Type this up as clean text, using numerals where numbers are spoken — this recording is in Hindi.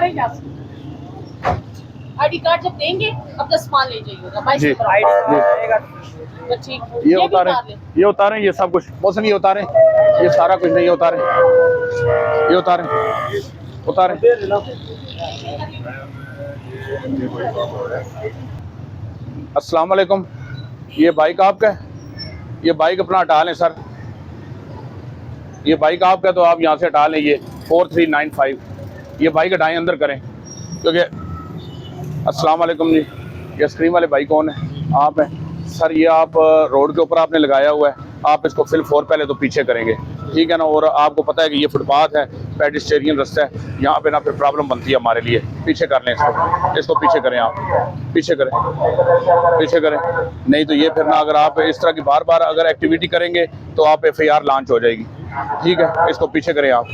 रहे हैं यहाँ से। आईडी कार्ड जब देंगे अपना सामान ले जाइएगा जी तो ठीक। ये उतारें, ये उतारें, ये सब कुछ मौसम, ये उतारें, ये सारा कुछ नहीं, ये उतारें, ये उतारें, उतारें। अस्सलाम वालेकुम, ये बाइक आपका है? ये बाइक अपना हटा लें सर, ये बाइक आपका है तो आप यहाँ से हटा लें। ये 4395, ये बाइक हटाएं, अंदर करें क्योंकि। अस्सलाम वालेकुम जी, ये स्क्रीन वाले भाई कौन है? आप हैं सर। ये आप रोड के ऊपर आपने लगाया हुआ है, आप इसको फिल 4 पहले तो पीछे करेंगे, ठीक है ना। और आपको पता है कि ये फुटपाथ है, पेडिस्टेरियन रास्ता है, यहाँ पे ना फिर प्रॉब्लम बनती है हमारे लिए। पीछे कर लें इसको, इसको पीछे करें, आप पीछे करें, पीछे करें। नहीं तो ये फिर ना, अगर आप इस तरह की बार बार अगर एक्टिविटी करेंगे तो आप FIR लॉन्च हो जाएगी, ठीक है। इसको पीछे करें आप।